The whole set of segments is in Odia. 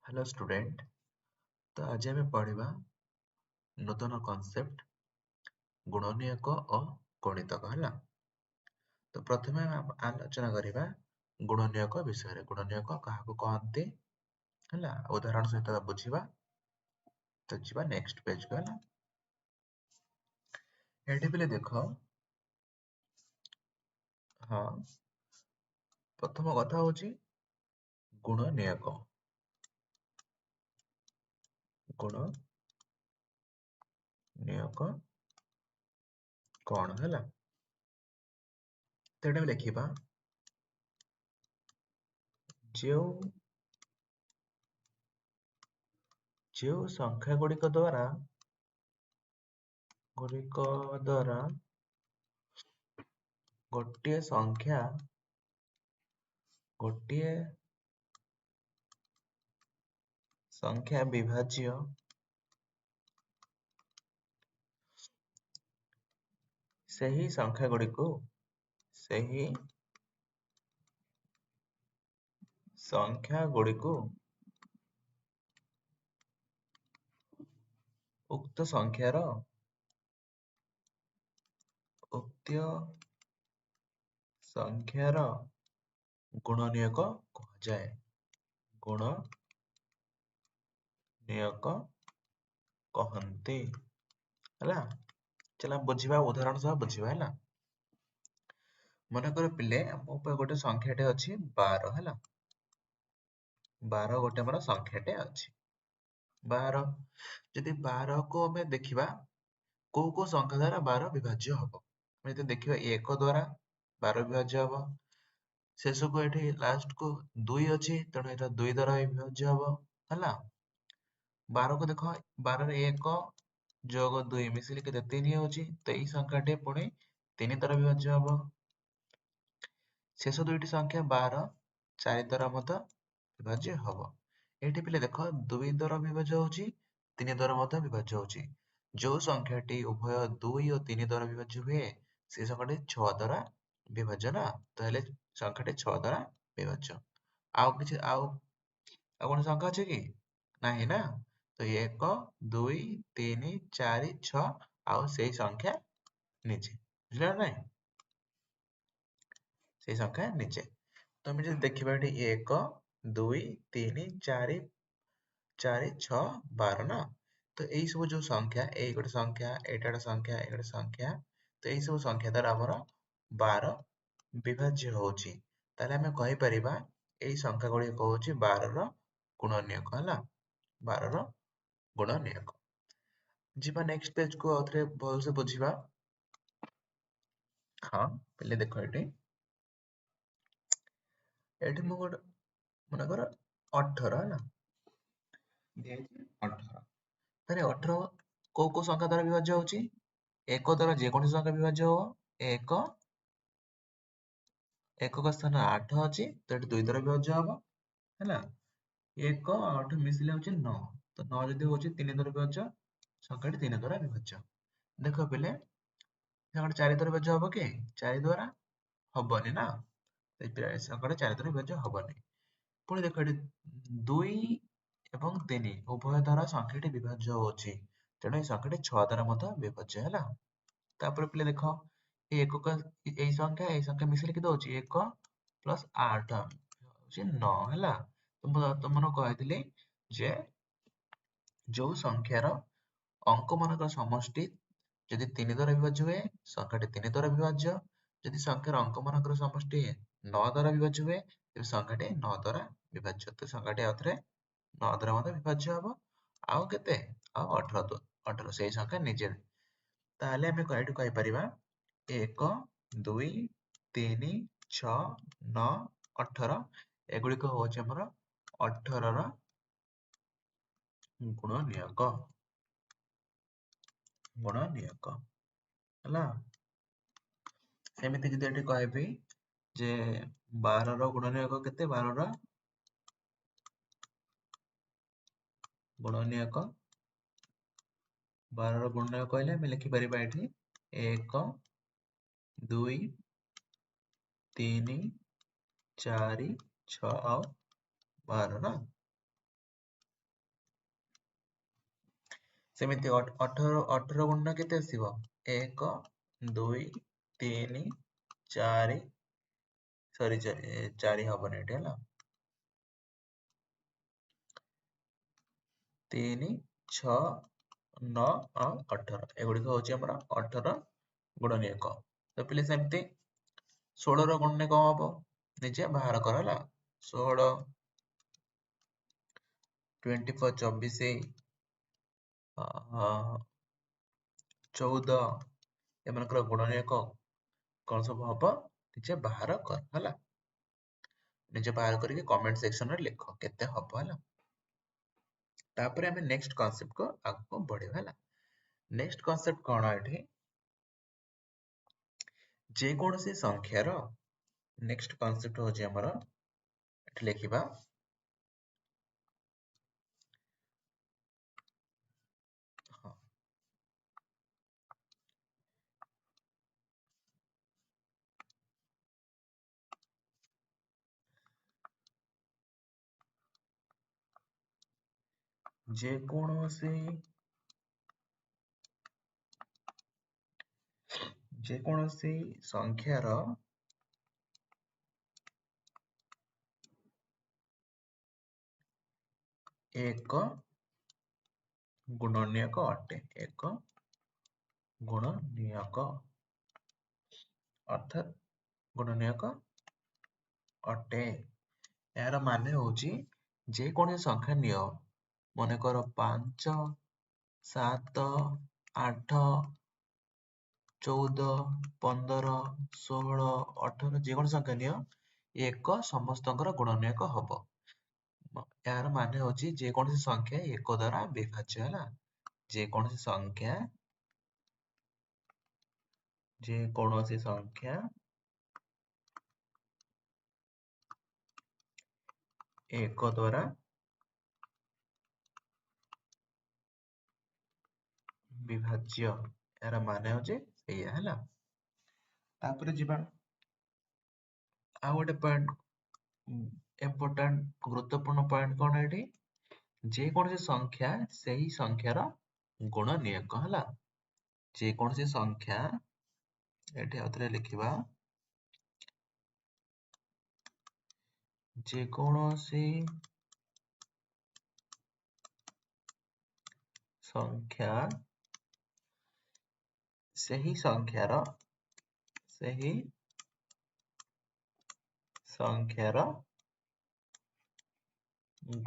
Hello student. तो आज आम पढ़ा नूतन कॉन्सेप्ट गुणनीयक और गणितक है। तो प्रथमे आलोचना करवा गुणनीयक विषय। गुणनीयक क्या कहते है उदाहरण सहित बुझा। तो जी नेक्स्ट पेज को है। ये पे देख हाँ प्रथम कथा हूँ गुणनीयक। गुणनीयक कौन है तो ये लिखा जो जो संख्या गुड़िक द्वारा गोटे संख्या विभाज्य सही संख्या गुड़ी को उक्त संख्यार गुणनीयक कहुए। गुणनीयक कहते है। चला बुझा उदाहरण सह बुझा है। मन कर पिले मो गोटे संख्याटे अच्छी 12 है। 12 गोटे मोर संख्याटे अच्छी 12। जदि 12 को आम देखा को संख्या द्वारा 12 विभाज्य हम देखा 1 द्वारा 12 विभाज्य हम। शेष को ये लास्ट को 2 अच्छी तेणु ये 2 द्वारा विभाज्य हम है। 12 को देख 12 1 जोग 2 मिसिले के 3 हो। तो यही संख्याटे पुणी 3 द्वारा विभाज्य हम। शेष दुईटी संख्या 12 4 द्वारा मत विभाज्य हम। ये पे देख 2 द्वारा विभाज्य हो 3 द्वारा मत विभाज्य हो। जो संख्याटी उभय 2 और 3 द्वारा विभाज्य हुए से संख्याटी 6 द्वारा विभाज्य ना। तो संख्याटी 6 द्वारा विभाज्य। आउ किछि आउ कौन संख्या अच्छे कि नहीं ना। तो 1 2 3 4 6 आउ से संख्या निचे बुझल ना से संख्या निचे। तो आम जब देखा ये 1 2 3 4 4 6 12 ना। तो यही सब जो संख्या ये गोटे संख्या एटा गोटे संख्या ये गोटे संख्या। तो यही सब संख्या द्वारा आमर 12 विभाज्य होची। ताले आमे कहि परिबा एई संख्या गुडी कहूची 12 रो गुणनीयक हला। 12 रो गुणनीयक। जिबा नेक्स्ट पेज को आउथरे भल से बुझिबा। हाँ पहले देखो एठी मु गोटे मन कर 18 हला 18 तारे 18 को संख्या द्वारा विभाज्य होची 1 द्वारा जे कोन संख्या विभाज्य हो 1 का स्थान 8 अछि तो एठी 2 द्वारा विभाज्य हबो हैला। 1 8 मिसिले होची 9 तो 9 जदि होची 3 द्वारा विभाज्य संख्याटी 3 द्वारा विभाज्य। देखो पिले संख्याटी 4 द्वारा विभाज्य हबो कि 4 द्वारा हबनी ना। संख्याटी 4 द्वारा विभाज्य हबनी। पुणी देखो एठी 2 एवं 3 उभय द्वारा संख्याटी विभाज्य होची तेणु ए संख्याटी 6 द्वारा मत विभाज्य हैला। तापर पिले देखो ए संख्या मिसिले केते होची 1 प्लस 8 होची 9 हैला। तुमन कहथिले जे जो संख्यार अंक मानकर समष्टि जदि 3 द्वारा विभाज्य हुए संख्याटी 3 द्वारा विभाज्य। जदि संख्यार अंक मानकर समष्टि 9 द्वारा विभाज्य हुए तेबे संख्याटी 9 द्वारा विभाज्य। तो संख्याटी आउथरे 9 द्वारा मते विभाज्य हबो। आउ केते आउ 18 सेही संख्या निजे। ताहले आमे एठु कहि परिबा 1 2 3 6 9 18 एगुड़िक होची हमर 18 रो गुणनीयक हला। सेमिति जदि एठी कहबी जे 12 रो गुणनीयक केते 12 रो गुणनीयक 12 रो गुणनीयक कहले हम लिखि परिबा एठी 1 2 3 4 6 और 12 ना। ସେମିତି 18 ଗୁଣନ କେତେ ଆସିବ 1 2 3 4 ସରି 4 ହବନି ଏଠି ହେଲା 3 6 9 ଆଉ 18 ଏଗୁଡିକ ହଉଛି ଆମର 18 ଗୁଣନ 1 ତ ପିଲେ ସେମିତି 16 ର ଗୁଣନ କଣ ହବ ନିଜେ ବାହାର କର ହେଲା 16 24 24 14 ଏମାନଙ୍କର ଗୁଣନ 1 କଣ ସବୁ ହବ ନିଜେ ବାହାର କର ହେଲା ନିଜେ ବାହାର କରିକି କମେଣ୍ଟ ସେକ୍ସନରେ ଲେଖ କେତେ ହବ ହେଲା ତାପରେ ଆମେ ନେକ୍ସଟ କନସେପ୍ଟ କୁ ଆଗକୁ ବଢିବା ହେଲା ନେକ୍ସଟ କନସେପ୍ଟ କଣ ଏଠି ଯେ କୌଣସି ସଂଖ୍ୟାର ନେକ୍ସଟ କନସେପ୍ଟ ହଉଛି ଆମର ଏଠି ଲେଖିବା ହଁ ଯେ କୌଣସି ସଂଖ୍ୟାର ଏକ ଗୁଣନୀୟକ ଅଟେ ଏକ ଗୁଣନୀୟକ ଅର୍ଥାତ୍ ଗୁଣନୀୟକ ଅଟେ ଏହାର ମାନେ ହଉଛି ଯେ କୌଣସି ସଂଖ୍ୟା ନିଅ ମନେକର 5 7 8 14 15 16 18 ଯେକୌଣସି ସଂଖ୍ୟା ନିଅ ଏକ ସମସ୍ତଙ୍କର ଗୁଣନୀୟକ ହବ ଏହାର ମାନେ ହଉଛି ଯେକୌଣସି ସଂଖ୍ୟା ଏକ ଦ୍ଵାରା ବିଭାଜ୍ୟ ହେଲା ଯେକୌଣସି ସଂଖ୍ୟା ଏକ ଦ୍ଵାରା ବିଭାଜ୍ୟ ଏହାର ମାନେ ହଉଛି ଏଇଆ ହେଲା ତାପରେ ଯିବା ଆଉ ଗୋଟେ ପଏଣ୍ଟ ଇମ୍ପୋର୍ଟାଣ୍ଟ ଗୁରୁତ୍ୱପୂର୍ଣ୍ଣ ପଏଣ୍ଟ କଣ ଏଠି ଯେକୌଣସି ସଂଖ୍ୟା ସେହି ସଂଖ୍ୟାର ଗୁଣନୀୟକ ହେଲା ଯେକୌଣସି ସଂଖ୍ୟା ଏଠି ଆଉଥରେ ଲେଖିବା ଯେକୌଣସି ସଂଖ୍ୟା ସେହି ସଂଖ୍ୟାର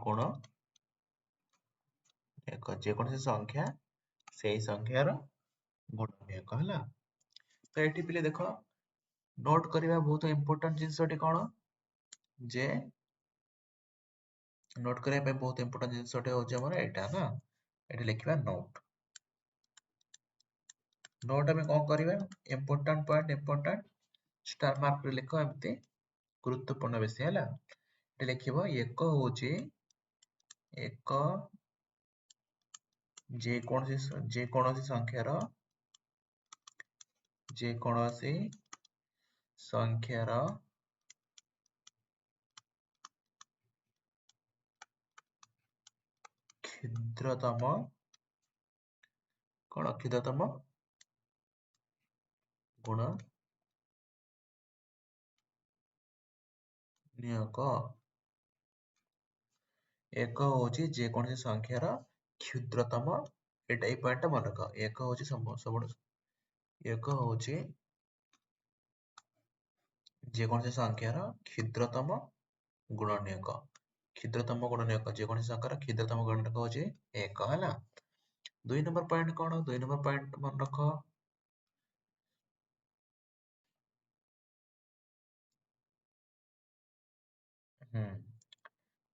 ଗୁଣ ଏକ ଯେକୌଣସି ସଂଖ୍ୟା ସେଇ ସଂଖ୍ୟାର ଗୁଣନୀୟକ ହେଲା ତ ଏଠି ପିଲେ ଦେଖ ନୋଟ କରିବା ବହୁତ ଇମ୍ପୋର୍ଟାଣ୍ଟ ଜିନିଷଟି କଣ ଯେ ନୋଟ କରିବା ପାଇଁ ବହୁତ ଇମ୍ପୋର୍ଟାଣ୍ଟ ଜିନିଷଟି ହଉଛି ଆମର ଏଇଟା ନା ଏଠି ଲେଖିବା ନୋଟ ନୋଟ ଆମେ କଣ କରିବା important point important star mark ରେ ଲେଖ ଏମିତି ଗୁରୁତ୍ୱପୂର୍ଣ୍ଣ ବେଶୀ ହେଲା ଏଠି ଲେଖିବ ଏକ ହଉଛି ଏକ ଯେକୌଣସି ସଂଖ୍ୟାର କ୍ଷୁଦ୍ରତମ ଗୁଣନୀୟକ ଏକ ହଉଛି ଯେକୌଣସି ସଂଖ୍ୟାର କ୍ଷୁଦ୍ରତମ ଏଇ ପଏଣ୍ଟ ଟା ମନେ ରଖ ଏକ ହଉଛି ଯେକୌଣସି ସଂଖ୍ୟାର କ୍ଷୁଦ୍ରତମ ଗୁଣନୀୟକ ଯେକୌଣସି ସଂଖ୍ୟାର କ୍ଷୁଦ୍ରତମ ଗୁଣନୀୟକ ହଉଛି ଏକ ହେଲା 2 ନମ୍ବର ପଏଣ୍ଟ କଣ 2 ନମ୍ବର ପଏଣ୍ଟ ମନେ ରଖ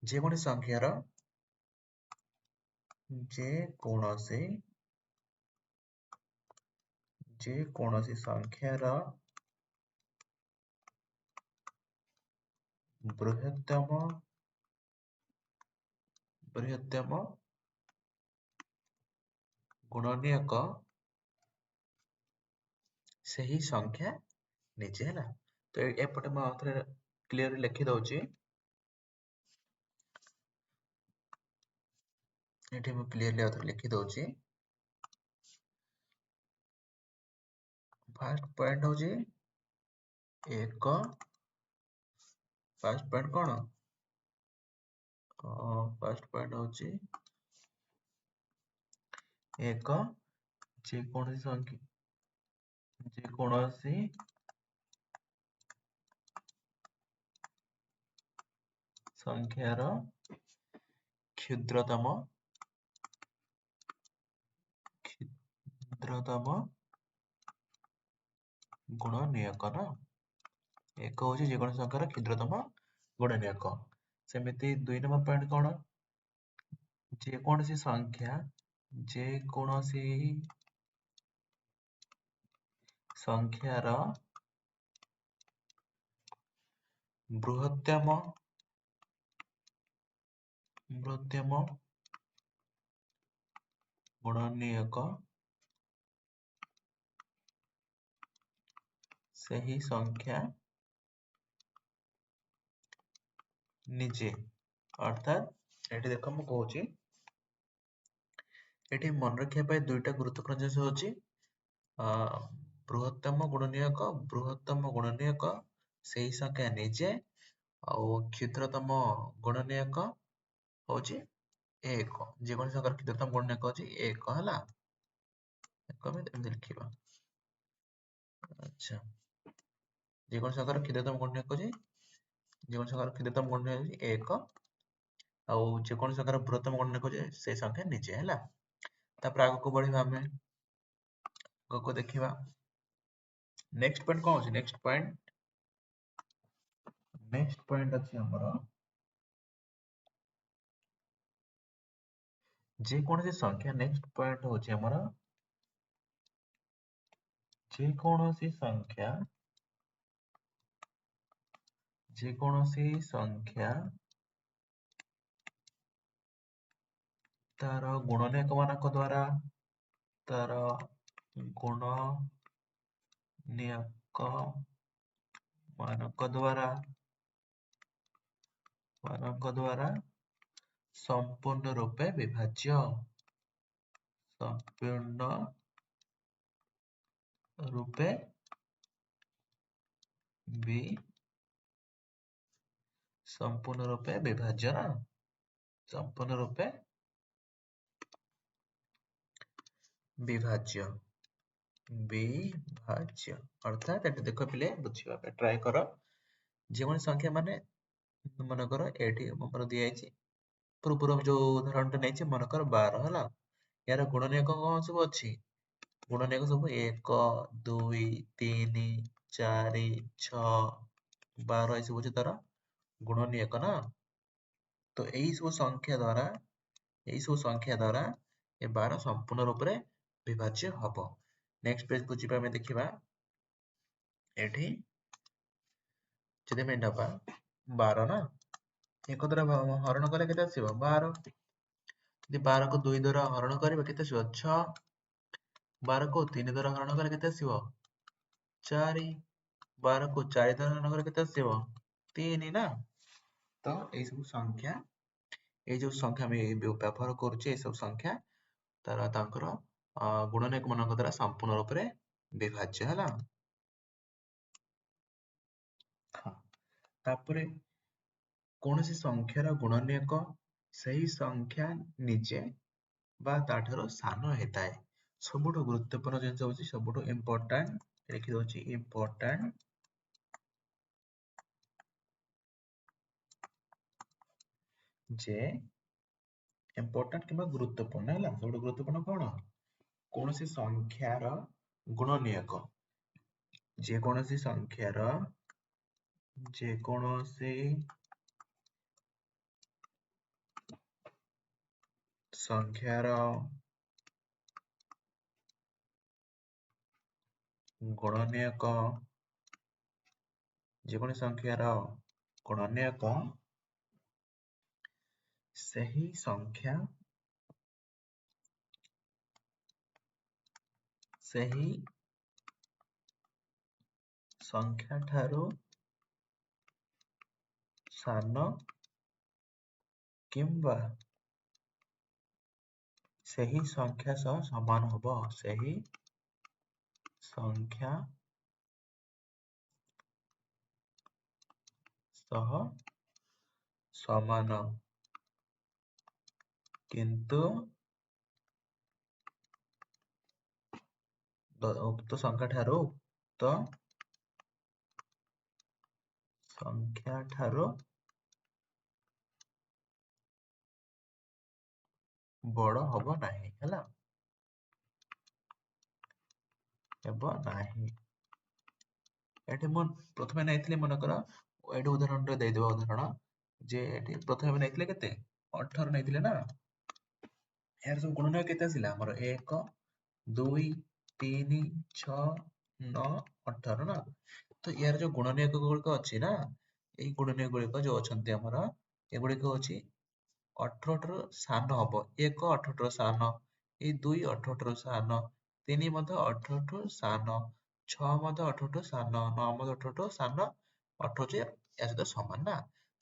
ଯେକୌଣସି ସଂଖ୍ୟାର ବୃହତ୍ତମ ଗୁଣନୀୟକ ସେହି ସଂଖ୍ୟା ନିଜେ ହେଲା ତ ଏପଟେ ମୁଁ ଆଉଥରେ କ୍ଲିୟରଲି ଲେଖି ଦଉଛି ଏଠି ମୁଁ କ୍ଲିୟରଲି ଆଉଥରେ ଲେଖି ଦଉଛି फास्ट पॉइंट होची एक फास्ट पॉइंट कोन फास्ट पॉइंट होची एक जे कोनोसी संख्या जे कोनोसी संख्यार क्षुद्रतम गुणनीयक ना एक होची जे कोनोसी संख्यार क्षुद्रतम गुणनीयक सेमिति 2 नंबर पॉइंट कोन जे कोनोसी संख्या जे कोनोसी संख्यार बृहत्तम गुणनीयक सही संख्या निजे अर्थात एठी देखो मु कहूची एठी मन रखिया पाई दुईटा गुरुत्वपूर्ण जिनिस होची बृहत्तम गुणनीयक सही संख्या निजे और क्षुद्रतम गुणनीयक होची एक जे कोन संख्यार क्षुद्रतम गुणनीयक होची एक हला एक में एमति लिखिबा अच्छा जे कोन संख्यार क्षुद्रतम गुणनीयक होची जे कोन संख्यार क्षुद्रतम गुणनीयक होची एक ଆଉ ଯେକୌଣସି ସଂଖ୍ୟାର ବୃହତ୍ତମ ଗୁଣନୀୟକ ଯେ ସେ ସଂଖ୍ୟା ନିଜେ ହେଲା ତାପରେ ଆଗକୁ ବଢିବା ଆମେ ଆଗକୁ ଦେଖିବା ନେକ୍ସଟ ପଏଣ୍ଟ କଣ ଅଛି ନେକ୍ସଟ ପଏଣ୍ଟ ଅଛି ଆମର ଯେକୌଣସି ସଂଖ୍ୟା ନେକ୍ସଟ ପଏଣ୍ଟ ହଉଛି ଆମର ଯେକୌଣସି ସଂଖ୍ୟା तार गुणनीयक मानक द्वारा तार गुणनीयक मानक द्वारा संपूर्ण रूपे विभाज्य संपूर्ण रूपे विभाज्य ना संपूर्ण रूपे विभाज्य अर्थात एटे देखो पिले बुझिबा पे ट्राई करो जेमन संख्या माने मन करो एठी हमर दिया आइछि पूर्व जो उदाहरण नै छै मन कर 12 हला यार गुणनीयक कोन सब अछि गुणनीयक सब 1 2 3 4 6 12 ए सब अछि तार गुणनीयक ना तो एई सब संख्या द्वारा ए 12 संपूर्ण रूप रे विभाज्य हबो नेक्स्ट पेज को जिबा में देखिबा एठी जदि में नबा 12 ना एक द्वारा हरण कले केते आसीबो 12 जदि 12 को 2 द्वारा हरण करबा केते आसीबो 6 12 को 3 द्वारा हरण कले केते आसीबो 4 12 को 4 द्वारा हरण कले केते आसीबो 3 ना तो ए सब संख्या ए जो संख्या में व्यवहार करूचे ए सब संख्या तारा तांकर गुणनीयक मानक द्वारा संपूर्ण रूप रे विभाज्य हला तापरे कौनसी संख्यार गुणनीयक सही संख्या निजे बा ताठारो सानो हेताए सबुठो गुरुत्वपूर्ण जिनिस होची सबुठो इंपोर्टेंट लिखि दोची इंपोर्टेंट जे इंपोर्टेंट किबा गुरुत्वपूर्ण हला सबुठो गुरुत्वपूर्ण कोन कौनसी संख्यार गुणनीयक जे कौनसी संख्यार गुणनीयक जे कौनसी संख्यार गुणनीयक सही संख्या ठारो सानो किंबा सही संख्या सह समान हबो सही संख्या सह समान किंतु उक्त संख्या ठारो उक्त संख्या ठारो बड़ हब नाही हैला हेब नाही एठी मु प्रथमे नैथिले मनकर एठी उदाहरण रे देदेबा उदाहरण जे एठी प्रथमे नैथिले केते 18 नैथिले ना यार सब गुणन केते आसिला हमर 1 2 3 6 9 18 ना तो यार जो गुणनीयक गुड़िक अछि ना एई गुणनीयक गुड़िक जो अछंती हमर एगुड़िक अछि 18 ठाରୁ ସାନ ହବ 1 18 ଠାରୁ ସାନ ଏଇ 2 18 ଠାରୁ ସାନ 3 ମଧ୍ୟ 18 ଠାରୁ ସାନ 6 ମଧ୍ୟ 18 ଠାରୁ ସାନ 9 ମଧ୍ୟ 18 ଠାରୁ ସାନ 18 ଯେ ଏହା ସହିତ ସମାନ ନା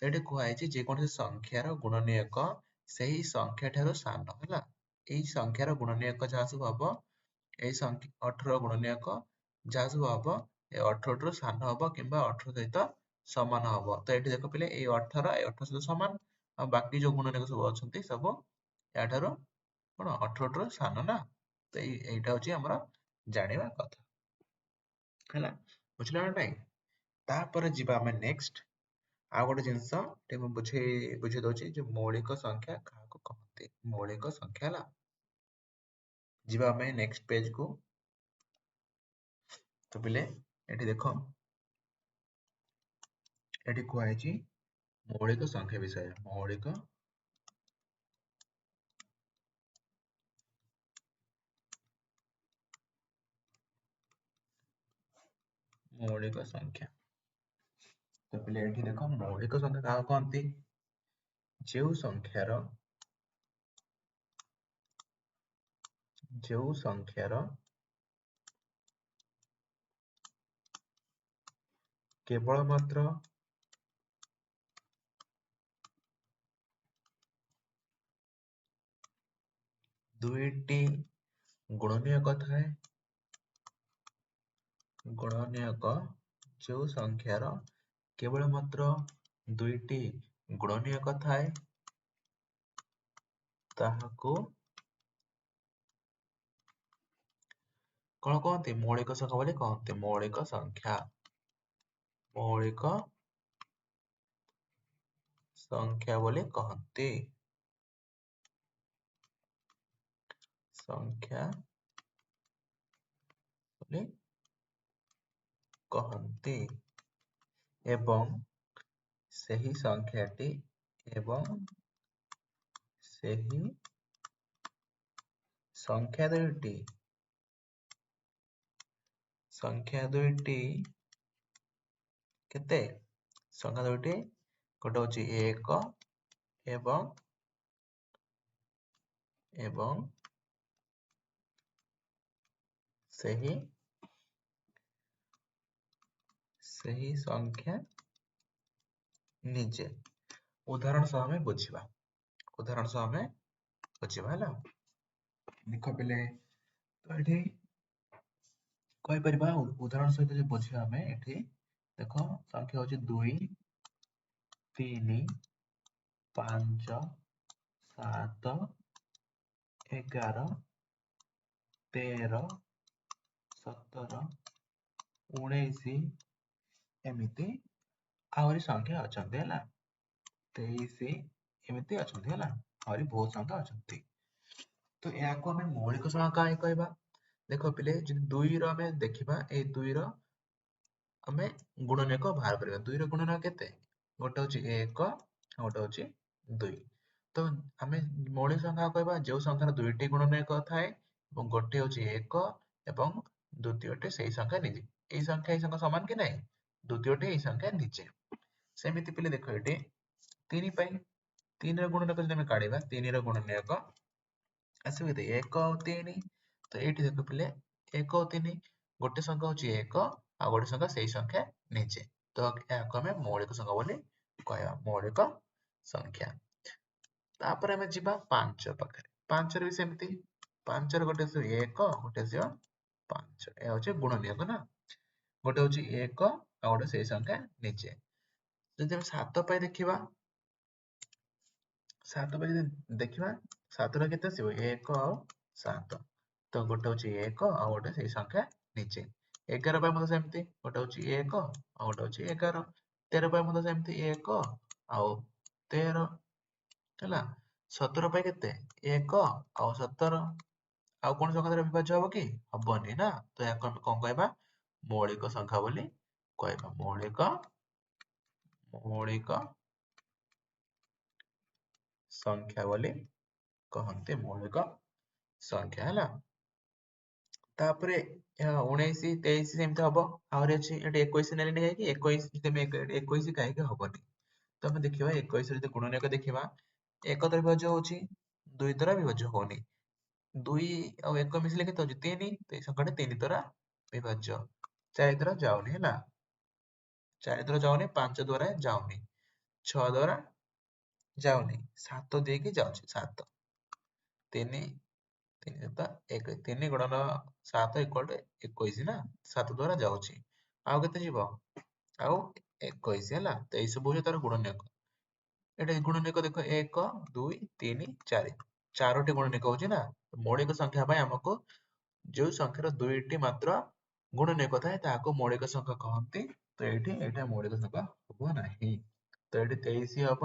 ତ ଏଠି କୁହା ହେଇଛି ଯେ କୌଣସି ସଂଖ୍ୟାର ଗୁଣନୀୟକ ସେହି ସଂଖ୍ୟା ଠାରୁ ସାନ ହେଲା ଏଇ ସଂଖ୍ୟାର ଗୁଣନୀୟକ ଯାହା ସବୁ ହବ ଏଇ ସଂଖ୍ୟା 18 ଗୁଣନୀୟକ ଯାହା ସବୁ ହବ ଏ 18 ଠାରୁ ସାନ ହବ କିମ୍ବା 18 ସହିତ ସମାନ ହବ ତ ଏଠି ଦେଖ ପିଲେ ଏଇ 18 ଏ 18 ସହିତ ସମାନ ଆଉ ବାକି ଯୋଉ ଗୁଣନୀୟକ ସବୁ ଅଛନ୍ତି ସବୁ ଏଠାରୁ କଣ 18 ଠାରୁ ସାନ ନା ତ ଏଇଟା ହଉଛି ଆମର ଜାଣିବା କଥା ହେଲା ବୁଝିଲ ନା ନାଇଁ ତାପରେ ଯିବା ଆମେ ନେକ୍ସଟ ଆଉ ଗୋଟେ ଜିନିଷ ଟିକେ ମୁଁ ବୁଝେଇ ଦଉଛି ଯେ ମୌଳିକ ସଂଖ୍ୟା କାହାକୁ କହନ୍ତି ମୌଳିକ ସଂଖ୍ୟା ହେଲା ଯିବା ଆମେ ନେକ୍ସଟ ପେଜ କୁ ତ ପିଲେ ଏଠି ଦେଖ ଏଠି କୁହା ହେଇଛି ମୌଳିକ ସଂଖ୍ୟା ବିଷୟରେ ମୌଳିକ ସଂଖ୍ୟା ତ ପିଲେ ଏଠି ଦେଖ ମୌଳିକ ସଂଖ୍ୟା କାହାକୁ କହନ୍ତି ଯେଉଁ ସଂଖ୍ୟାର କେବଳ ମାତ୍ର ଦୁଇଟି ଗୁଣନୀୟକ ଥାଏ ଯେଉଁ ସଂଖ୍ୟାର କେବଳ ମାତ୍ର ଦୁଇଟି ଗୁଣନୀୟକ ଥାଏ ତାହାକୁ କଣ କହନ୍ତି ମୌଳିକ ସଂଖ୍ୟା ବୋଲି କହନ୍ତି ମୌଳିକ ସଂଖ୍ୟା ବୋଲି କହନ୍ତି ସଂଖ୍ୟା ବୋଲି କହନ୍ତି ଏବଂ ସେହି ସଂଖ୍ୟାଟି ସଂଖ୍ୟା ଦୁଇଟି କେତେ ସଂଖ୍ୟା ଦୁଇଟି ଗୋଟେ ହଉଛି 1 ଏବଂ ସେହି ସଂଖ୍ୟା ନିଜେ ଉଦାହରଣ ସହ ଆମେ ବୁଝିବା ହେଲା ଦେଖ ପିଲେ ତ ଏଠି କହିପାରିବା ଉଦାହରଣ ସହିତ ଯେ ବୁଝିବା ଆମେ ଏଠି ଦେଖ ସଂଖ୍ୟା ହଉଛି 2 3 5 7 11 13 17 19 ଏମିତି ଆହୁରି ସଂଖ୍ୟା ଅଛନ୍ତି ହେଲା 23 ଏମିତି ଅଛନ୍ତି ହେଲା ଆହୁରି ବହୁତ ସଂଖ୍ୟା ଅଛନ୍ତି ତ ଏହାକୁ ଆମେ ମୌଳିକ ସଂଖ୍ୟା କାହିଁ କହିବା ଦେଖ ପିଲେ ଯଦି 2 ର ଆମେ ଦେଖିବା ଏଇ 2 ର ଆମେ ଗୁଣନୀୟକ ବାହାର କରିବା 2 ର ଗୁଣନୀୟକ କେତେ ଗୋଟେ ହଉଛି 1 ଆଉ ଗୋଟେ ହଉଛି 2 ତ ଆମେ ମୌଳିକ ସଂଖ୍ୟା କହିବା ଯେଉଁ ସଂଖ୍ୟାର ଦୁଇଟି ଗୁଣନୀୟକ ଥାଏ ଏବଂ ଗୋଟେ ହଉଛି 1 ଏବଂ ଦ୍ୱିତୀୟଟି ସେଇ ସଂଖ୍ୟା ନିଜେ ଏଇ ସଂଖ୍ୟା ସମାନ କି ନାହିଁ ଦ୍ୱିତୀୟଟି ଏଇ ସଂଖ୍ୟା ନିଜେ ସେମିତି ପିଲେ ଦେଖ ଏଠି 3 ପାଇଁ 3 ର ଗୁଣନୀୟକ ଯଦି ଆମେ କାଢିବା 3 ର ଗୁଣନୀୟକ ଆସିବ କେତେ 1 ଆଉ 3 ତ ଏଇଠି ଦେଖ ପିଲେ 1 ଆଉ 3 ଗୋଟେ ସଂଖ୍ୟା ହଉଛି 1 ଆଉ ଗୋଟେ ସଂଖ୍ୟା ସେଇ ସଂଖ୍ୟା ନିଜେ ତ ଏହାକୁ ଆମେ ମୌଳିକ ସଂଖ୍ୟା ବୋଲି କହିବା ମୌଳିକ ସଂଖ୍ୟା ତାପରେ ଆମେ ଯିବା 5 ପାଖରେ 5 ରେ ବି ସେମିତି 5 ରେ ଗୋଟେ ଆସିବ 1 ଗୋଟେ ଆସିବ 5 ଏହା ହଉଛି ଗୁଣନୀୟକ ନା। ଗୋଟେ ହଉଛି 1 ଆଉ ଗୋଟେ ସେଇ ସଂଖ୍ୟା ନିଜେ। ଯଦି ଆମେ 7 ପାଇଁ ଦେଖିବା, 7 ପାଇଁ ଯଦି ଦେଖିବା 7 ର କେତେ ଆସିବ 1 ଆଉ 7, ତ ଗୋଟେ ହଉଛି 1 ଆଉ ଗୋଟେ ସେଇ ସଂଖ୍ୟା ନିଜେ। 11 ପାଇଁ ମଧ୍ୟ ସେମିତି, ଗୋଟେ ହଉଛି 1 ଆଉ ଗୋଟେ ହଉଛି 11। 13 ପାଇଁ ମଧ୍ୟ ସେମିତି 1 ଆଉ 13 ହେଲା। 17 ପାଇଁ କେତେ 1 ଆଉ 17। ଆଉ କୌଣସି ସଂଖ୍ୟା ଦ୍ୱାରା ବିଭାଜ୍ୟ ହବ କି? ହବନି ନା, ତ ୟାକୁ ଆମେ କଣ କହିବା? ମୌଳିକ ସଂଖ୍ୟା ବୋଲି କହିବା। ମୌଳିକ ସଂଖ୍ୟା ବୋଲି କହନ୍ତି, ମୌଳିକ ସଂଖ୍ୟା ହେଲା। ତାପରେ 19 23 ସେମିତି ହବ। ଆହୁରି ଅଛି ଏଠି 21 ନେଲେନି କାହିଁକି? 21 କାହିଁକି ହବନି? ତ ଆମେ ଦେଖିବା 21 ଯଦି ଗୁଣନୀୟକ ଦେଖିବା, 1 ଦ୍ୱାରା ବିଭାଜ୍ୟ ହଉଛି, 2 ଦ୍ୱାରା ବିଭାଜ୍ୟ ହଉନି। 2 ଆଉ 1 ମିଶିଲେ କେତେ ହଉଛି 3, ତ ଏଇ ସଂଖ୍ୟାଟି 3 ଦ୍ୱାରା ବିଭାଜ୍ୟ। 4 ଦ୍ୱାରା ଯାଉନି ହେଲା, 4 ଦ୍ୱାରା ଯାଉନି, 5 ଦ୍ୱାରା ଯାଉନି, 6 ଦ୍ୱାରା ଯାଉନି, 7 ଦେଇକି ଯାଉଛି 7, 3 3 ଗୁଣନ 7 ଇକ୍ୱାଲ୍ ଟୁ 21 ନା, 7 ଦ୍ୱାରା ଯାଉଛି। ଆଉ କେତେ ଯିବ? ଆଉ 21 ହେଲା। ତ ଏଇ ସବୁ ହଉଛି ତାର ଗୁଣନୀୟକ। ଏଠି ଗୁଣନୀୟକ ଦେଖ 1 2 3 4, 4ଟି ଗୁଣନୀୟକ ହଉଛି ନା। ମୌଳିକ ସଂଖ୍ୟା ପାଇଁ ଆମକୁ ଯୋଉ ସଂଖ୍ୟାର 2ଟି ମାତ୍ର ଗୁଣନୀୟକ ଥାଏ ତାହାକୁ ମୌଳିକ ସଂଖ୍ୟା କହନ୍ତି। ତ ଏଇଟା ମୌଳିକ ସଂଖ୍ୟା ହବ ନାହିଁ। ତ ଏଠି 23 ହବ,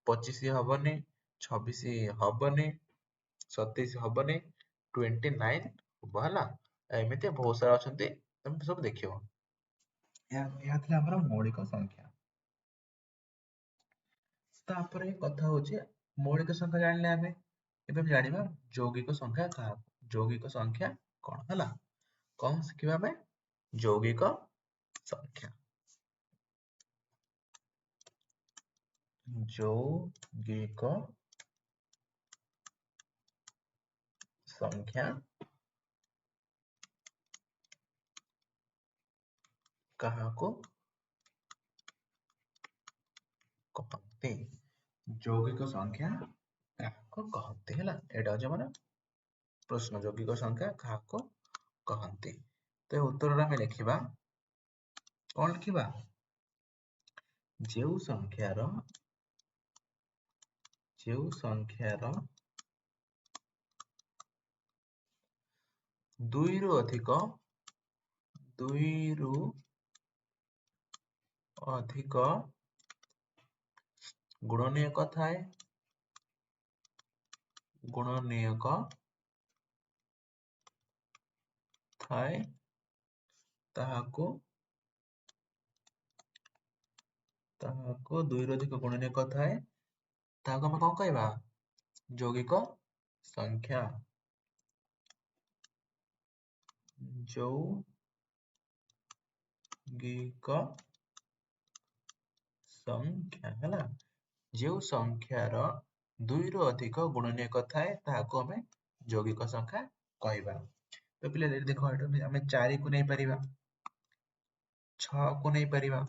25 ହବନି, 26 ହବନି, 27 ହବନି, 29 ହବ ହେଲା। ଏମିତି ବହୁତ ସାରା ଅଛନ୍ତି, ତମେ ସବୁ ଦେଖିବ। ଏହା ଥିଲା ଆମର ମୌଳିକ ସଂଖ୍ୟା। ତାପରେ କଥା ହଉଛି ମୌଳିକ ସଂଖ୍ୟା ଜାଣିଲେ ଆମେ, ଏବେ ଆମେ ଜାଣିବା ଯୌଗିକ ସଂଖ୍ୟା କାହାକୁ, ଯୌଗିକ ସଂଖ୍ୟା କଣ ହେଲା। କଣ ଶିଖିବା ଆମେ? ଯୌଗିକ ସଂଖ୍ୟା। ଯୌଗିକ ସଂଖ୍ୟା କାହାକୁ କହନ୍ତି? ଯୌଗିକ ସଂଖ୍ୟା କାହାକୁ କହନ୍ତି ହେଲା। ଏଇଟା ହଉଛି ଆମର ପ୍ରଶ୍ନ, ଯୌଗିକ ସଂଖ୍ୟା କାହାକୁ କହନ୍ତି। ତ ଉତ୍ତରରେ ଆମେ ଲେଖିବା, କଣ ଲେଖିବା? ଯେଉଁ ସଂଖ୍ୟାର 2ରୁ ଅଧିକ ଗୁଣନୀୟକ ଥାଏ, ତାହାକୁ 2ରୁ ଅଧିକ ଗୁଣନୀୟକ ଥାଏ, ତାହାକୁ ଆମେ କଣ କହିବା? ଯୌଗିକ ସଂଖ୍ୟା। ଯୌଗିକ ସଂଖ୍ୟା ହେଲା। ଯେଉଁ ସଂଖ୍ୟାର 2ରୁ ଅଧିକ ଗୁଣନୀୟକ ଥାଏ ତାହାକୁ ଆମେ ଯୌଗିକ ସଂଖ୍ୟା କହିବା। ତ ପିଲା ଦେଖ, ଏଠି ଆମେ 4କୁ ନେଇପାରିବା, 6କୁ ନେଇପାରିବା,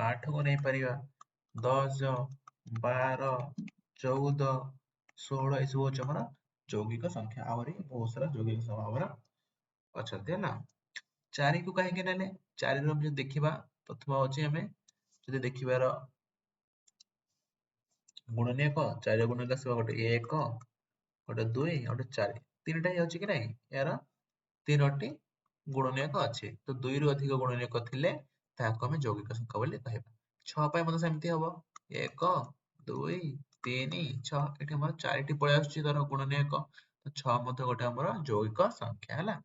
8କୁ ନେଇପାରିବା, 10 12 14 16 ଏସବୁ ହଉଛି ଆମର ଯୌଗିକ ସଂଖ୍ୟା। ଆହୁରି ବହୁତ ସାରା ଯୌଗିକ ସଂଖ୍ୟା ଆମର ଅଛନ୍ତି ହେଲା। 4କୁ କାହିଁକି ନେଲେ? 4ରୁ ଆମେ ଯଦି ଦେଖିବା, ପ୍ରଥମ ହଉଛି ଆମେ ଯଦି ଦେଖିବାର ଗୁଣନୀୟକ, 4 ଗୁଣନୀୟକ ଆସିବ ଗୋଟେ 1 ଗୋଟେ 2 ଗୋଟେ 4, ତିନିଟା ହେଇଯାଉଛି କି ନାଇଁ? ଏହାର 3ଟି ଗୁଣନୀୟକ ଅଛି, ତ 2ରୁ ଅଧିକ ଗୁଣନୀୟକ ଥିଲେ ତାହାକୁ ଆମେ ଯୌଗିକ ସଂଖ୍ୟା ବୋଲି କହିବା। 6 ପାଇଁ ମଧ୍ୟ ସେମିତି ହବ, 1 2 3 6, ଏଠି ଆମର 4ଟି ପଳେଇ ଆସୁଛି ତାର ଗୁଣନୀୟକ, ତ 6 ମଧ୍ୟ ଗୋଟେ ଆମର ଯୌଗିକ ସଂଖ୍ୟା ହେଲା।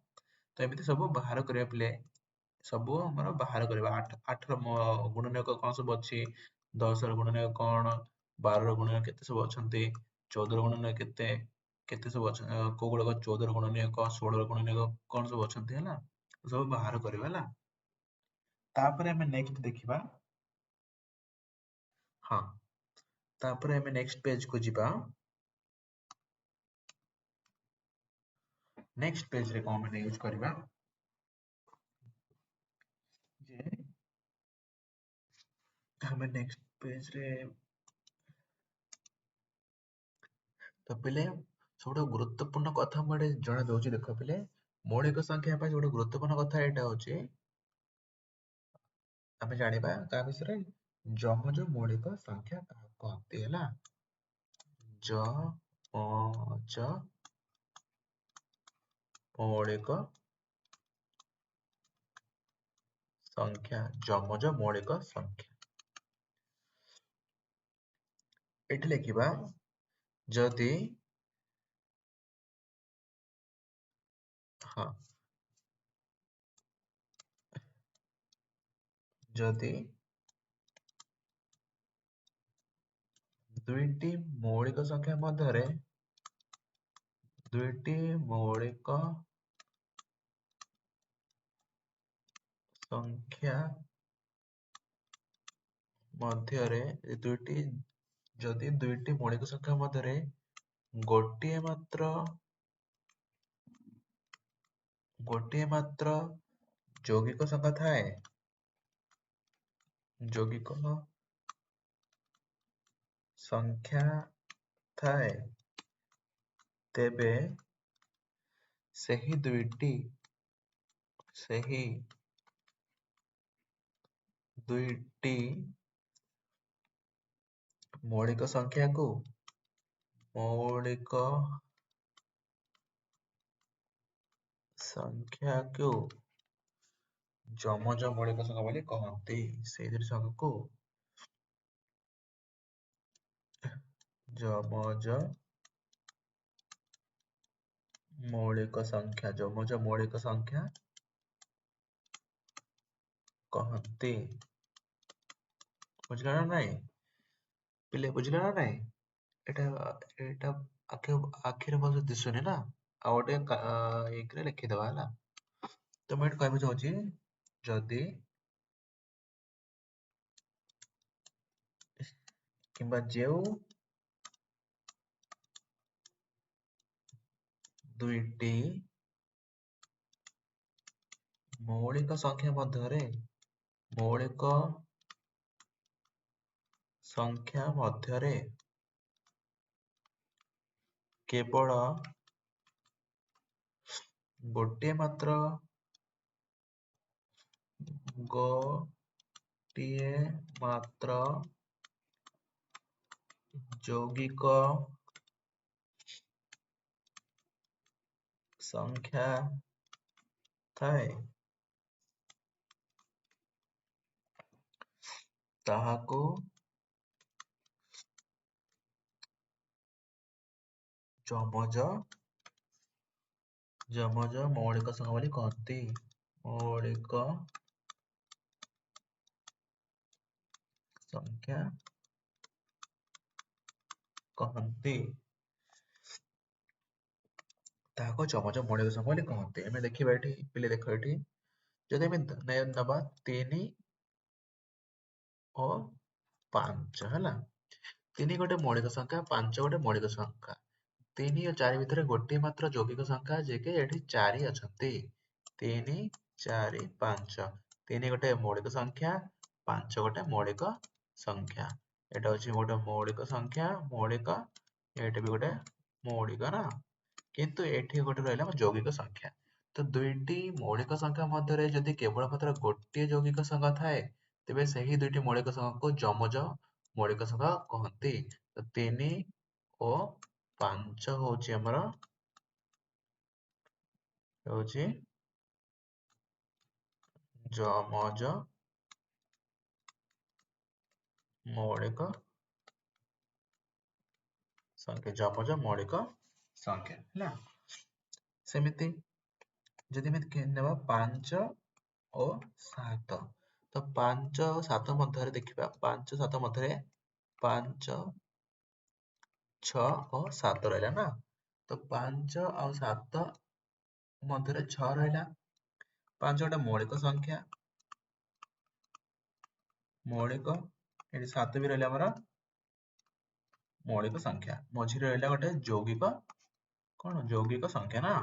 ତ ଏମିତି ସବୁ ବାହାର କରିବା ପିଲେ, ସବୁ ଆମର ବାହାର କରିବା। 8ର ଗୁଣନୀୟକ କଣ ସବୁ ଅଛି, 10ର ଗୁଣନୀୟକ କଣ, 12ର ଗୁଣନୀୟକ କେତେ ସବୁ ଅଛନ୍ତି, 14ର ଗୁଣନୀୟକ କେତେ କେତେ ସବୁ ଅଛନ୍ତି, କୋଉ ଗୁଡାକ 14ର ଗୁଣନୀୟକ, 16ର ଗୁଣନୀୟକ କଣ ସବୁ ଅଛନ୍ତି ହେଲା, ସବୁ ବାହାର କରିବା ହେଲା। ତାପରେ ଆମେ ନେକ୍ସଟ ଦେଖିବା, ହଁ, ତାପରେ ଆମେ ନେକ୍ସଟ ପେଜ କୁ ଯିବା। ନେକ୍ସଟ ପେଜରେ କଣ ଆମେ ୟୁଜ କରିବା, ଯେ ଆମେ ନେକ୍ସଟ ପେଜରେ, ତ ପିଲେ ସବୁଠୁ ଗୁରୁତ୍ୱପୂର୍ଣ୍ଣ କଥା ମୁଁ ଏଠି ଜଣେଇ ଦଉଛି, ଦେଖ ପିଲେ, मौलिक संख्या पर गोटे गुरुत्वपूर्ण कथा यहाँ हूँ आम जाना क्या विषय जमज मौलिक संख्या कहते हैं जमज मौलिक संख्या जमज मौलिक संख्या ये लिखा जदि हाँ जदि दुईटी मौलिक संख्या मध्य दुईटी मौलिक संख्या मध्य दुईटी जदि दुईटी मौलिक संख्या मध्य गोटे मात्र यौगिक संख्या थाए यौगिक संख्या थाए तेबे सही दुईटी मौलिक संख्या को जमज मौलिक संख्या बोली कहते से संख्या को जमज मौलिक संख्या कहते बुझला ना नहीं पिले बुझला ना नहीं एटा एटा आखिर भल दिशुनी ना आ गोटे एक लिखिदबा है तो मैं कहना चाहूँगी जदि किंबा जेउ दुईटी मौलिक संख्या मध्य केवल गोटे मात्र यौगिक संख्या थाए ताहाको जमज मौलिक संख्या बोली कहते मौलिक संख्या कहते ताहाको जमज मौलिक संख्या बोली कहते आमे देखिबा एठी पिले देखो एठी जदि आमे नबा 3 और 5 हैला 3 गोटे मौलिक संख्या 5 गोटे मौलिक संख्या 3 और 4 भितर गोटे मात्र यौगिक संख्या जे के एठी 4 अछंती 3 4 5 3 गोटे मौलिक संख्या 5 गोटे मौलिक संख्या एटा होची गोटे मौलिक संख्या मौलिक एटा भी गोटे मौलिक ना किंतु एठी गोटे रहला यौगिक संख्या तो दुईटी मौलिक संख्या मध्य जदि केवल मात्र गोटे यौगिक संख्या थाए तेबे सही दुईटी मौलिक संख्या को जमज मौलिक संख्या कहते तो 3 ଓ 5 होची हमर होची जमज मौलिक संख्या ହେଲା ସେମିତି ଯଦି ଆମେ ନେବା 5 ଓ 7 ତ 5 ଓ 7 ମଧ୍ୟରେ ଦେଖିବା 5 7 ମଧ୍ୟରେ 5 6 ଓ 7 ରହିଲା ନା ତ 5 ଆଉ 7 ମଧ୍ୟରେ 6 ରହିଲା 5 ଗୋଟେ ମୌଳିକ ସଂଖ୍ୟା ମୌଳିକ ଏଠି 7 ବି ରହିଲା ଆମର मौलिक संख्या मझिरे रहला गोटे यौगिक कौन यौगिक संख्या ना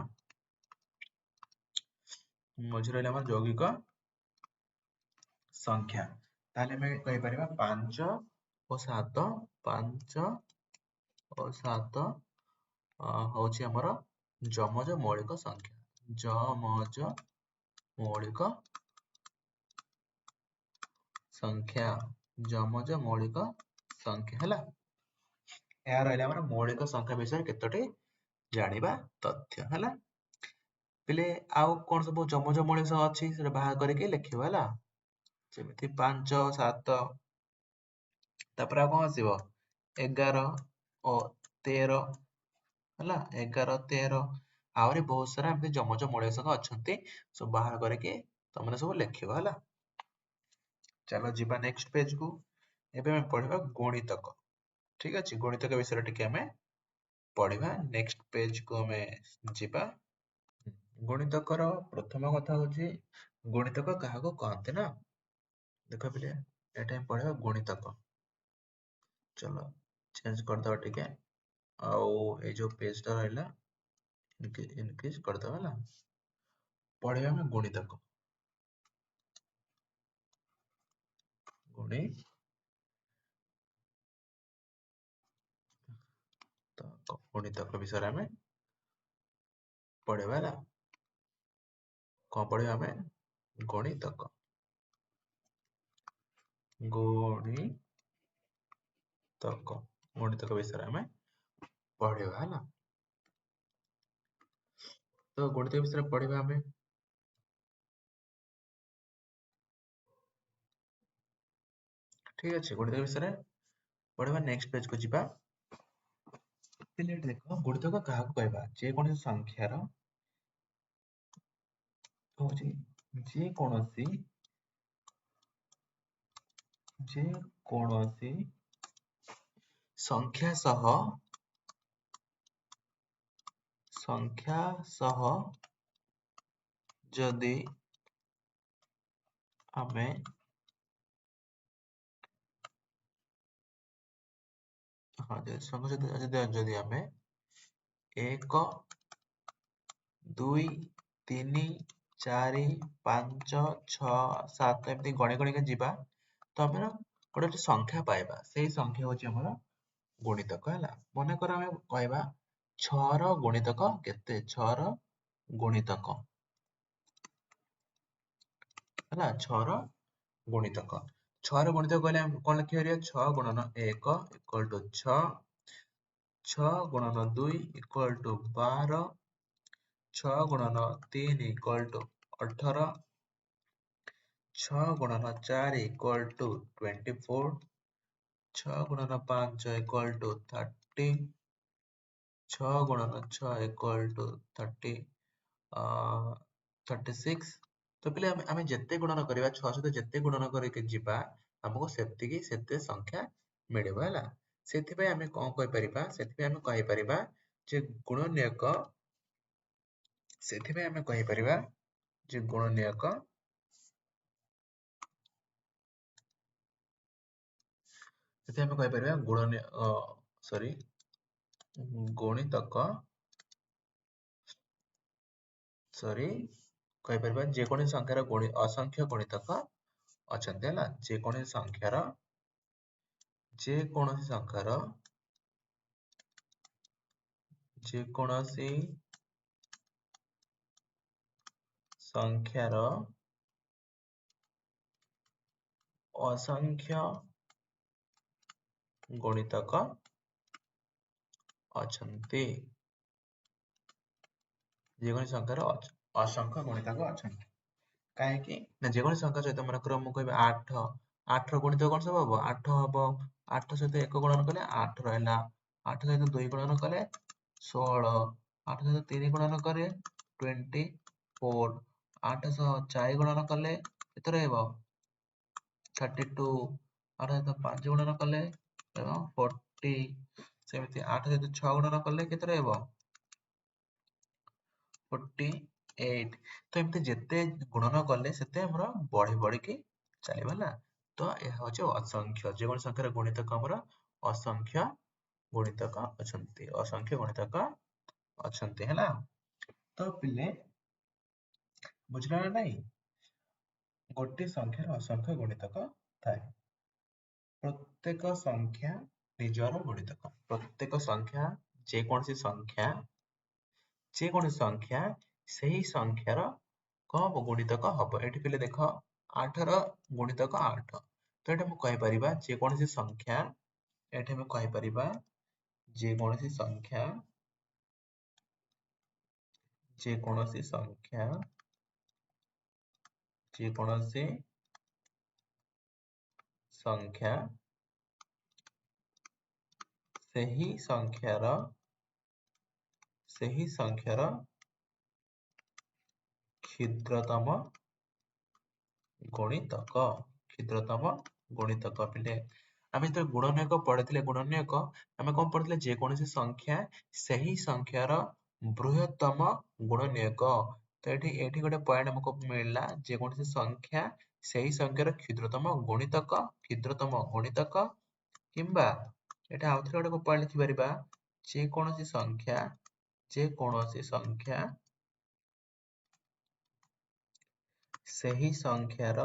मझिरे रहला हमर यौगिक संख्या ताले में कहि परिबा 5 और 7 5 और 7 होची हमर जमज मौलिक संख्या ଯମଜ ମୌଳିକ ସଂଖ୍ୟା। ଯମଜ ମୌଳିକ ସଂଖ୍ୟା ହେଲା। ଏହା ରହିଲା ଆମର ମୌଳିକ ସଂଖ୍ୟା ବିଷୟରେ କେତୋଟି ଜାଣିବା ତଥ୍ୟ ହେଲା। ପିଲେ ଆଉ କଣ ସବୁ ଯମଜ ମୌଳିକ ସଂଖ୍ୟା ଅଛି ସେଟା ବାହାର କରିକି ଲେଖିବା ହେଲା। ଯେମିତି 5 7 ତାପରେ ଆଉ କଣ ଆସିବ 11 ଓ 13 ହେଲା 11 13 ଆହୁରି ବହୁତ ସାରା ଏମିତି ଯମଜ ମୌଳିକ ସଂଖ୍ୟା ଅଛନ୍ତି ସବୁ ବାହାର କରିକି ତମେ ସବୁ ଲେଖିବ ହେଲା। ଚାଲ ଯିବା ନେକ୍ସଟ ପେଜ କୁ। ଏବେ ଆମେ ପଢିବା ଗଣିତକ। ଠିକ ଅଛି ଗଣିତକ ବିଷୟରେ ଟିକେ ଆମେ ପଢିବା। ନେକ୍ସଟ ପେଜ କୁ ଆମେ ଯିବା। ଗଣିତକର ପ୍ରଥମ କଥା ହଉଛି ଗଣିତକ କାହାକୁ କହନ୍ତି ନା। ଦେଖ ପିଲେ ଏଟା ଆମେ ପଢିବା ଗଣିତକ। ଚलो ଚେଞ୍ଜ କରିଦବା ଟିକେ ଆଉ ଏଇ ଯୋଉ ପେଜ ଟା ରହିଲା ଇନକ୍ରିଜ କରିଦବା ହେଲା। ପଢିବା ଆମେ ଗଣିତକ। ଗଣିତକ ବିଷୟରେ ଆମେ ପଢିବା ହେଲା। କଣ ପଢିବା ଆମେ ଗଣିତକ। ଗଣିତକ ବିଷୟରେ ଆମେ ପଢିବା ହେଲା। ତ ଗଣିତ ବିଷୟରେ ପଢିବା ଆମେ। ଠିକ ଅଛି ଗଣିତ ବିଷୟରେ ପଢିବା। ନେକ୍ସଟ ପେଜ କୁ ଯିବା। ପିଲେ ଏଠି ଦେଖ ଗଣିତକ କାହାକୁ କହିବା ଯେକୌଣସି ସଂଖ୍ୟାର ହଉଛି ଯେକୌଣସି ସଂଖ୍ୟା ସହ ଯଦି ଆମେ ଯଦି ଆମେ 1 2 3 4 5 6 7 ଏମିତି ଗଣି ଗଣିକା ଯିବା ତ ଆମର ଗୋଟେ ସଂଖ୍ୟା ପାଇବା। ସେଇ ସଂଖ୍ୟା ହଉଛି ଆମର ଗୁଣିତକ ହେଲା। ମନେକର ଆମେ କହିବା 6 ର ଗୁଣିତକ କେତେ 6 ର ଗୁଣିତକ ହେଲା 6 ର ଗୁଣିତକ। 6 ର ଗୁଣିତକ କହିଲେ ଆମେ କଣ ଲେଖିପାରିବା 6 ଗୁଣନ 1 equal to 6 6 ଗୁଣନ 2 equal to 12 6 ଗୁଣନ 3 equal to 18 6 ଗୁଣନ 4 equal to 24 6 ଗୁଣନ 5 equal to 30 6 ଗୁଣନ 6 equal to 36। ତ ପିଲେ ଆମେ ଯେତେ ଗୁଣନ କରିବା 6 ସହିତ ଯେତେ ଗୁଣନ କରିକି ଯିବା ଆମକୁ ସେତେ ସଂଖ୍ୟା ମିଳିବ ହେଲା। ସେଥିପାଇଁ ଆମେ କଣ କହିପାରିବା ସେଥିପାଇଁ ଆମେ କହିପାରିବା ଯେ ଗୁଣନୀୟକ ସେଥିପାଇଁ ଆମେ କହିପାରିବା ଯେ ଗୁଣନୀୟକ ସେଥିପାଇଁ ଆମେ କହିପାରିବା ଗଣିତକ କହିପାରିବା ଯେକୌଣସି ସଂଖ୍ୟାର ଅସଂଖ୍ୟ ଗୁଣିତକ ଅଛନ୍ତି ହେଲା। ଯେକୌଣସି ସଂଖ୍ୟାର ଅସଂଖ୍ୟ ଗୁଣିତକ ଅଛନ୍ତି। ଯେକୌଣସି ସଂଖ୍ୟାର ଅସଂଖ୍ୟ ଗୁଣିତକ ଅଛନ୍ତି। କାହିଁକି ନା ଯେକୌଣସି ସଂଖ୍ୟା ସହିତ ମନେକର ମୁଁ କହିବି 8 8 ର ଗୁଣିତକ କଣ ସବୁ ହବ 8 ହବ 8 ସହିତ 1 ଗୁଣନ କଲେ 8 ରହିଲା 8 ସହିତ 2 ଗୁଣନ କଲେ 16 8 ସହିତ 3 ଗୁଣନ କଲେ 24 8 ସହ 4 ଗୁଣନ କଲେ କେତେ ରହିବ 32 8 ସହିତ 5 ଗୁଣନ କଲେ ଏବଂ 40 ସେମିତି 8 ସହିତ 6 ଗୁଣନ କଲେ କେତେ ରହିବ 48। ତ ଏମିତି ଯେତେ ଗୁଣନ କଲେ ସେତେ ଆମର ବଢି ବଢିକି ଚାଲିବ ହେଲା। ତ ଏହା ହଉଛି ଅସଂଖ୍ୟ ଯେକୌଣସି ସଂଖ୍ୟାର ଗୁଣିତକ ଆମର ଅସଂଖ୍ୟ ଗୁଣିତକ ଅଛନ୍ତି ହେଲା। ତ ପିଲେ ବୁଝିଲ ନା ନାଇଁ ଗୋଟେ ସଂଖ୍ୟାର ଅସଂଖ୍ୟ ଗୁଣିତକ ଥାଏ। ପ୍ରତ୍ୟେକ ସଂଖ୍ୟା ନିଜର ଯେକୌଣସି ସଂଖ୍ୟା ସେହି ସଂଖ୍ୟାର କଣ ଗୁଣିତକ ହବ। ଏଠି ପିଲେ ଦେଖ 8 ର ଗୁଣିତକ 8। ତ ଏଠି ମୁଁ କହିପାରିବା ଯେକୌଣସି ସଂଖ୍ୟା, ଏଠି ଆମେ କହିପାରିବା ଯେକୌଣସି ସଂଖ୍ୟା, ଯେକୌଣସି ସଂଖ୍ୟା, ଯେକୌଣସି ସଂଖ୍ୟା ସେହି ସଂଖ୍ୟାର କ୍ଷୁଦ୍ରତମ ଗୁଣିତକ, କ୍ଷୁଦ୍ରତମ ଗୁଣିତକ। ପିଲେ ଆମେ ଯେତେବେଳେ ଗୁଣନୀୟକ ପଢିଥିଲେ, ଗୁଣନୀୟକ ଆମେ କଣ ପଢିଥିଲେ, ଯେକୌଣସି ସଂଖ୍ୟା ସେହି ସଂଖ୍ୟାର ବୃହତ୍ତମ ଗୁଣନୀୟକ। ତ ଏଠି ଗୋଟେ ପଏଣ୍ଟ ଆମକୁ ମିଳିଲା, ଯେକୌଣସି ସଂଖ୍ୟା ସେହି ସଂଖ୍ୟାର କ୍ଷୁଦ୍ରତମ ଗୁଣିତକ କିମ୍ବା ଏଟା ଆଉଥରେ ଗୋଟେ ପଏଣ୍ଟ ଲେଖିପାରିବା, ଯେକୌଣସି ସଂଖ୍ୟା ସେହି ସଂଖ୍ୟାର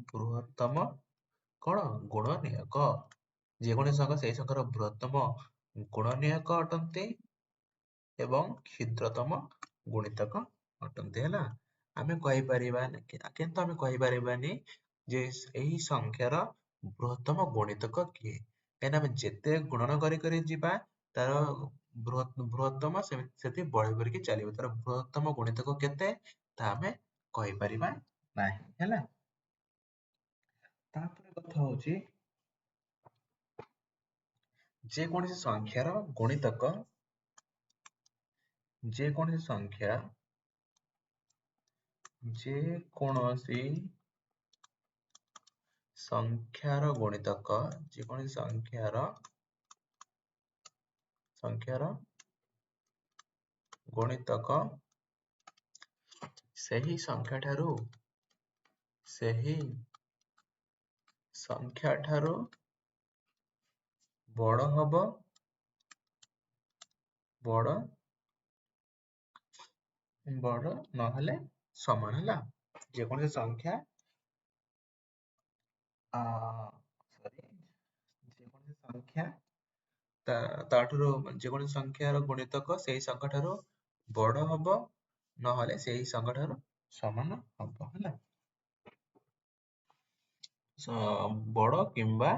ବୃହତ୍ତମ କଣ ଗୁଣନୀୟକ। ଯେକୌଣସି ସଂଖ୍ୟା ସେହି ସଂଖ୍ୟାର ବୃହତ୍ତମ ଗୁଣନୀୟକ ଅଟନ୍ତି ଏବଂ କ୍ଷୁଦ୍ରତମ ଗୁଣିତକ ଅଟନ୍ତି। ହେଲା, ଆମେ କହିପାରିବାନି, କିନ୍ତୁ ଆମେ କହିପାରିବାନି ଯେ ଏହି ସଂଖ୍ୟାର ବୃହତ୍ତମ ଗୁଣିତକ କିଏ, କାହିଁକିନା ଆମେ ଯେତେ ଗୁଣନ କରି କରି ଯିବା ତାର ବୃହତ୍ତମ ସେଠି ବଢି ବଢିକି ଚାଲିବ। ତାର ବୃହତ୍ତମ ଗୁଣିତକ କେତେ ତାହା ଆମେ କହିପାରିବା ନାହିଁ। ହେଲା, ତାପରେ କଥା ହଉଛି ଯେକୌଣସି ସଂଖ୍ୟାର ଗୁଣିତକ, ଯେକୌଣସି ସଂଖ୍ୟାର ଗୁଣିତକ, ଯେକୌଣସି ସଂଖ୍ୟାର ଗୁଣିତକ ସେହି ସଂଖ୍ୟାଠାରୁ ବଡ଼ ହବ, ବଡ଼ ନହେଲେ ସମାନ। ହେଲା, ଯେକୌଣସି ସଂଖ୍ୟା ଯେକୌଣସି ସଂଖ୍ୟା ତାଠାରୁ, ଯେକୌଣସି ସଂଖ୍ୟାର ଗୁଣିତକ ସେହି ସଂଖ୍ୟାଠାରୁ ବଡ଼ ହବ ନହେଲେ ସେହି ସଂଖ୍ୟାଠାରୁ ସମାନ ହବ। ହେଲା, ବଡ଼ କିମ୍ବା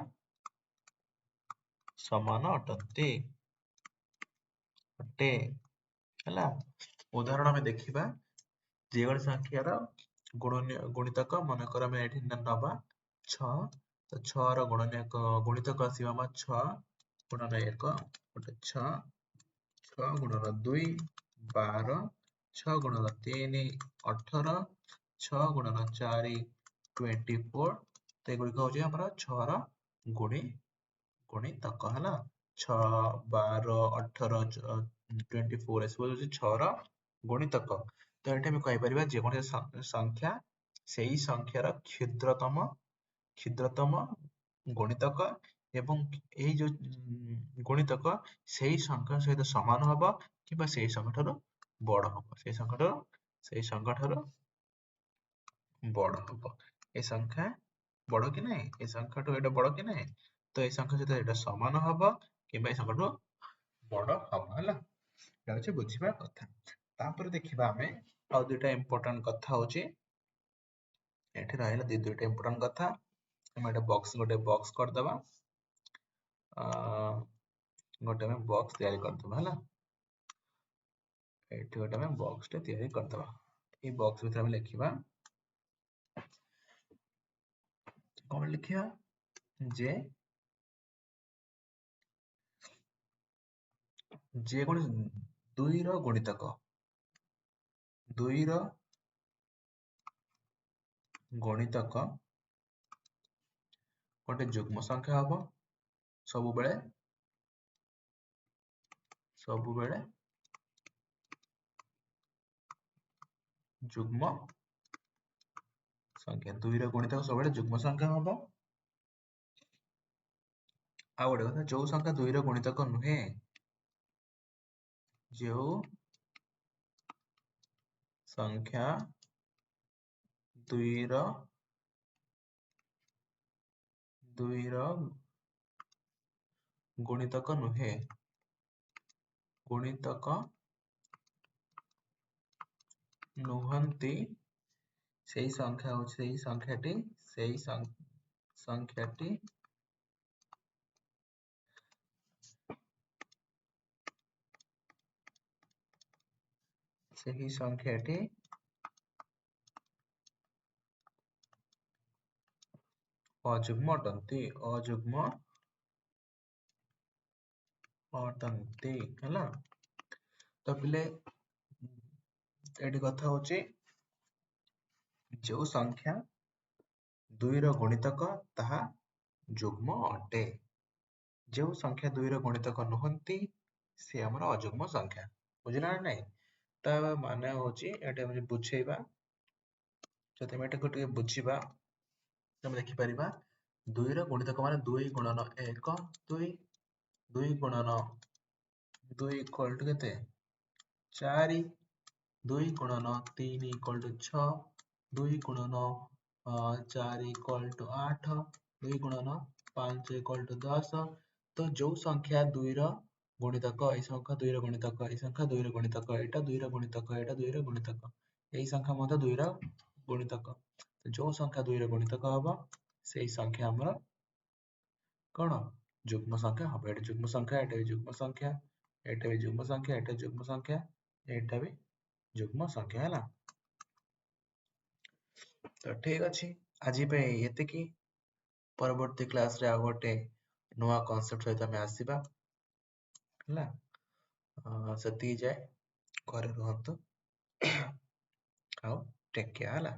ସମାନ ଅଟନ୍ତି ଅଟେ। ହେଲା, ଉଦାହରଣ ଆମେ ଦେଖିବା, ଯେକୌଣସି ସଂଖ୍ୟାର ଗୁଣିତକ, ମନେକର ଆମେ ଏଠି ନବା 6, ତ 6 ର ଗୁଣିତକ ଆସିବ ଆମର 6 ଗୁଣନ 1 ଗୋଟେ 6, 6 ଗୁଣନ 2 12, 6 ଗୁଣନ 3 18, 6 ଗୁଣନ 4 24। ତ ଏଗୁଡିକ ହଉଛି ଆମର 6 ର ଗୁଣିତକ। ହେଲା, 6 12 18 24 ଏସବୁ ହଉଛି 6 ର ଗୁଣିତକ। ତ ଏଠି ଆମେ କହିପାରିବା ଯେକୌଣସି ସଂଖ୍ୟା ସେହି ସଂଖ୍ୟାର କ୍ଷୁଦ୍ରତମ ଗୁଣିତକ ଏବଂ ଏଇ ଯୋଉ ଗୁଣିତକ ସେହି ସଂଖ୍ୟା ସହିତ ସମାନ ହବ କିମ୍ବା ସେହି ସଂଖ୍ୟାଠାରୁ ବଡ଼ ହବ, ସେହି ସଂଖ୍ୟାଠାରୁ ବଡ଼ ହବ। ଏ ସଂଖ୍ୟା ବଡ଼ କି ନାହିଁ, ଏ ସଂଖ୍ୟାଠୁ ଏଇଟା ବଡ଼ କି ନାହିଁ, ତ ଏ ସଂଖ୍ୟା ସହିତ ଏଇଟା ସମାନ ହବ କିମ୍ବା ଏ ସଂଖ୍ୟାଠୁ ବଡ଼ ହବ। ହେଲା, ଏଇଟା ହଉଛି ବୁଝିବା କଥା। ତାପରେ ଦେଖିବା ଆମେ ଆଉ ଦୁଇଟା ଇମ୍ପୋର୍ଟାଣ୍ଟ କଥା ହଉଛି, ଏଠି ରହିଲା ଦୁଇଟା ଇମ୍ପୋର୍ଟାଣ୍ଟ କଥା। ଆମେ ଗୋଟେ ବକ୍ସ କରିଦବା, ଗୋଟେ ଆମେ ବକ୍ସ ତିଆରି କରିଦବା। ହେଲା, ଏଠି ଗୋଟେ ଆମେ ବକ୍ସ ଟେ ତିଆରି କରିଦବା। ଏଇ ବକ୍ସ ଭିତରେ ଆମେ ଲେଖିବା, କଣ ଲେଖିବା, ଯେ ଯେକୌଣସି 2 ର ଗୁଣିତକ, 2 ର ଗୁଣିତକ ଗୋଟେ ଯୁଗ୍ମ ସଂଖ୍ୟା ହବ, ସବୁବେଳେ ଯୁଗ୍ମ ସଂଖ୍ୟା, 2 ର ଗୁଣିତକ ସବୁବେଳେ ଯୁଗ୍ମ ସଂଖ୍ୟା ହବ। ଆଉ ଗୋଟେ କଥା, ଯୋଉ ସଂଖ୍ୟା 2 ର ଗୁଣିତକ ନୁହେଁ, ଯୋଉ ସଂଖ୍ୟା 2 ର गुणितक नुहे गुणितक नुहंती सेही संख्या होची सेही संख्याटी सेही संख्याटी अजुग्म अटंती हैला। तो पिले एटी कथा होची जो संख्या 2 रो गुणितक ताहा जुग्म अटे जो संख्या 2 रो गुणितक नुहंती से हमर अजुग्म संख्या बुझिला ना नहीं। ता माने होची एटा हम बुझेबा जते हम एटा को बुझिबा हम देखि परिबा 2 रो गुणितक माने 2 गुणन 1 2 2 गुणन 2 इक्वल टू केते 4 2 गुणन 3 इक्वल टू 6 2 गुणन 4 इक्वल टू 8 2 गुणन 5 इक्वल टू 10। तो जो संख्या 2 रो गुणितक ए संख्या 2 रो गुणितक ए संख्या 2 रो गुणितक एटा 2 रो गुणितक एटा 2 रो गुणितक एई संख्या मते 2 रो गुणितक। तो जो संख्या 2 रो गुणितक हबो सेई संख्या हमर कोन जुग्म संख्या हबो। एटा जुग्म संख्या एटा भी जुग्म संख्या एटा भी जुग्म संख्या एटा जुग्म संख्या एटा भी जुग्म संख्या हैला। तो ठीक अछि आजि पे एतिकी परवर्ती क्लास रे आगोटे नुआ कॉन्सेप्ट सहित हमें आसीबा हैला। सती जाए घरे रहंतु आओ टेक केयर हैला।